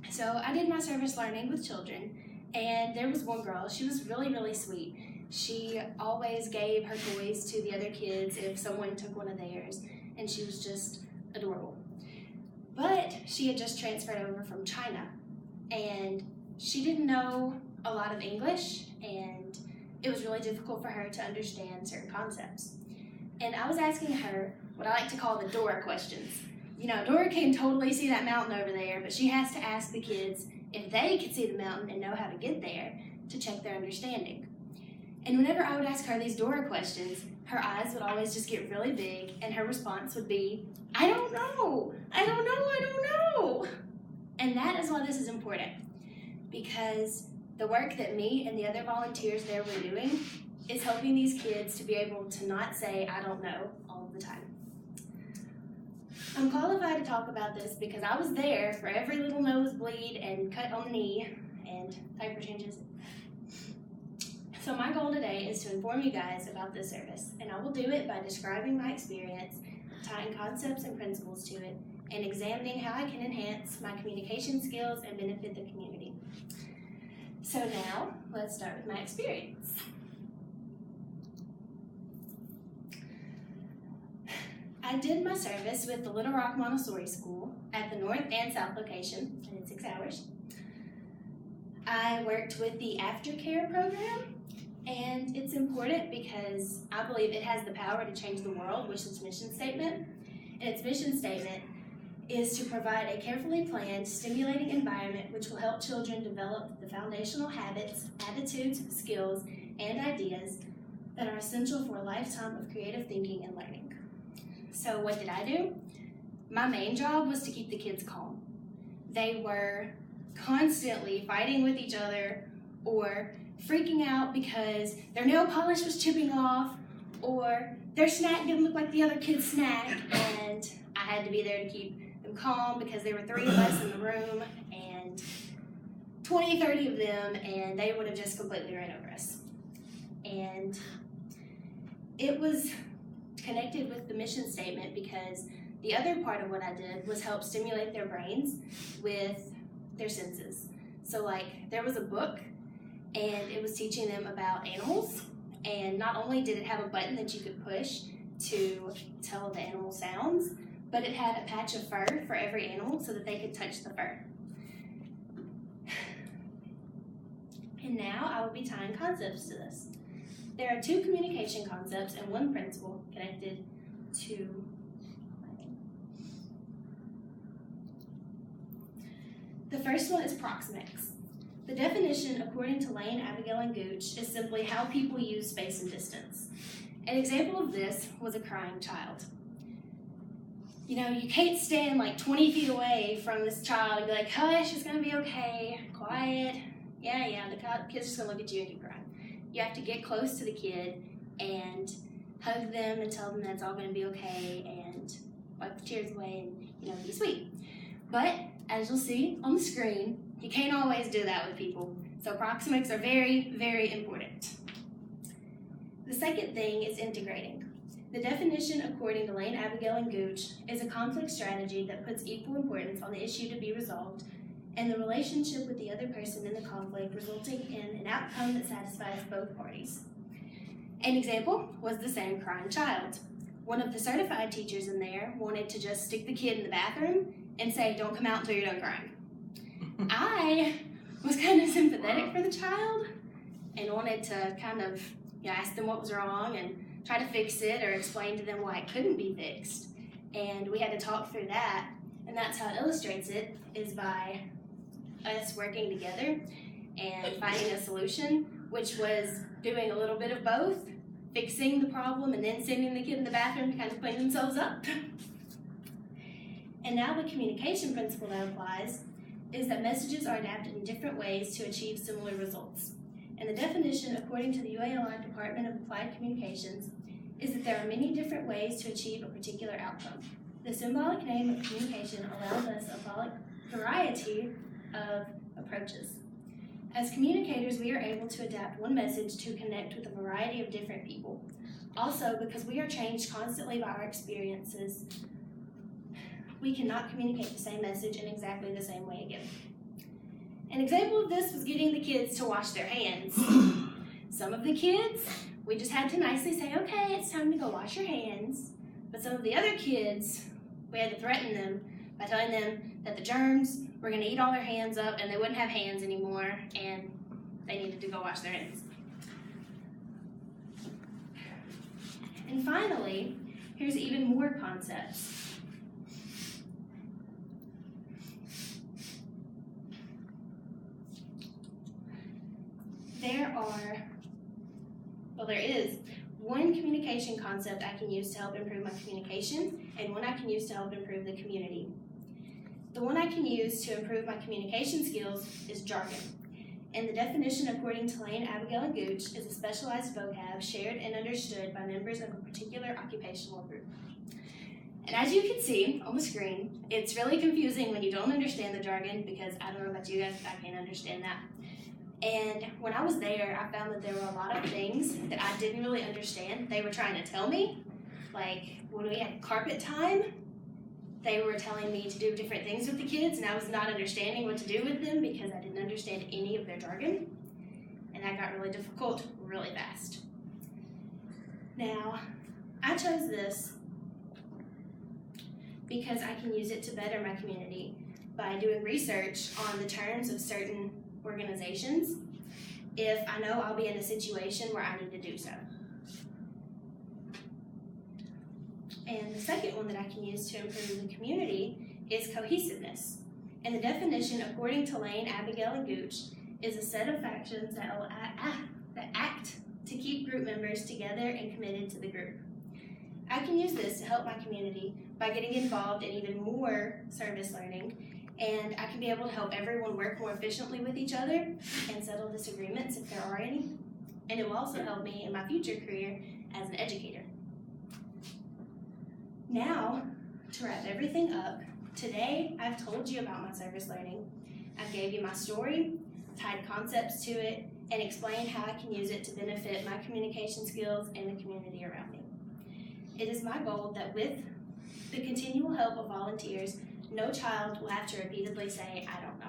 So I did my service learning with children, and there was one girl. She was really, really sweet. She always gave her toys to the other kids if someone took one of theirs, and she was just adorable. But she had just transferred over from China, and she didn't know a lot of English, and it was really difficult for her to understand certain concepts. And I was asking her what I like to call the Dora questions. You know, Dora can totally see that mountain over there, but she has to ask the kids if they could see the mountain and know how to get there to check their understanding. And whenever I would ask her these Dora questions, her eyes would always just get really big, and her response would be, I don't know. And that is why this is important, because the work that me and the other volunteers there were doing is helping these kids to be able to not say, I don't know, all the time. I'm qualified to talk about this because I was there for every little nosebleed and cut on the knee and diaper changes. So my goal today is to inform you guys about this service, and I will do it by describing my experience, tying concepts and principles to it, and examining how I can enhance my communication skills and benefit the community. So now, let's start with my experience. I did my service with the Little Rock Montessori School at the North and South location. I did 6 hours. I worked with the aftercare program, and it's important because I believe it has the power to change the world, which is its mission statement. And its mission statement is to provide a carefully planned, stimulating environment which will help children develop the foundational habits, attitudes, skills, and ideas that are essential for a lifetime of creative thinking and learning. So what did I do? My main job was to keep the kids calm. They were constantly fighting with each other or freaking out because their nail polish was chipping off or their snack didn't look like the other kid's snack, and I had to be there to keep them calm because there were 3 of us in the room and 20, 30 of them, and they would have just completely ran over us. And it was connected with the mission statement because the other part of what I did was help stimulate their brains with their senses. So like there was a book and it was teaching them about animals, and not only did it have a button that you could push to tell the animal sounds, but it had a patch of fur for every animal so that they could touch the fur. And now I will be tying concepts to this. There are 2 communication concepts and 1 principle connected to the first one is proxemics. The definition, according to Lane, Abigail, and Gooch, is simply how people use space and distance. An example of this was a crying child. You know, you can't stand like 20 feet away from this child and be like, hush, it's gonna be okay, quiet. Yeah, the kid's just gonna look at you and keep crying. You have to get close to the kid and hug them and tell them that it's all gonna be okay and wipe the tears away and, you know, be sweet. But as you'll see on the screen, you can't always do that with people. So proxemics are very, very important. The second thing is integrating. The definition, according to Lane, Abigail, and Gooch, is a conflict strategy that puts equal importance on the issue to be resolved and the relationship with the other person in the conflict, resulting in an outcome that satisfies both parties. An example was the same crying child. One of the certified teachers in there wanted to just stick the kid in the bathroom and say, don't come out until you're done crying. I was kind of sympathetic for the child and wanted to kind of ask them what was wrong and try to fix it or explain to them why it couldn't be fixed. And we had to talk through that, and that's how it illustrates it, is by us working together and finding a solution, which was doing a little bit of both, fixing the problem and then sending the kid in the bathroom to kind of clean themselves up. And now the communication principle that applies is that messages are adapted in different ways to achieve similar results. And the definition, according to the UALI Department of Applied Communications, is that there are many different ways to achieve a particular outcome. The symbolic name of communication allows us a variety of approaches. As communicators, we are able to adapt one message to connect with a variety of different people. Also, because we are changed constantly by our experiences, we cannot communicate the same message in exactly the same way again. An example of this was getting the kids to wash their hands. Some of the kids, we just had to nicely say, okay, it's time to go wash your hands. But some of the other kids, we had to threaten them by telling them that the germs were going to eat all their hands up and they wouldn't have hands anymore and they needed to go wash their hands. And finally, here's even more concepts. There is one communication concept I can use to help improve my communication and one I can use to help improve the community. The one I can use to improve my communication skills is jargon. And the definition, according to Lane, Abigail, and Gooch, is a specialized vocab shared and understood by members of a particular occupational group. And as you can see on the screen, it's really confusing when you don't understand the jargon because I don't know about you guys, but I can't understand that. And when I was there, I found that there were a lot of things that I didn't really understand. They were trying to tell me, like when we had carpet time, they were telling me to do different things with the kids, and I was not understanding what to do with them because I didn't understand any of their jargon. And that got really difficult really fast. Now, I chose this because I can use it to better my community by doing research on the terms of certain organizations if I know I'll be in a situation where I need to do so. And the second one that I can use to improve the community is cohesiveness. And the definition, according to Lane, Abigail, and Gooch, is a set of actions that act to keep group members together and committed to the group. I can use this to help my community by getting involved in even more service learning, and I can be able to help everyone work more efficiently with each other and settle disagreements if there are any. And it will also help me in my future career as an educator. Now, to wrap everything up, today I've told you about my service learning. I gave you my story, tied concepts to it, and explained how I can use it to benefit my communication skills and the community around me. It is my goal that with the continual help of volunteers, no child will have to repeatedly say, I don't know.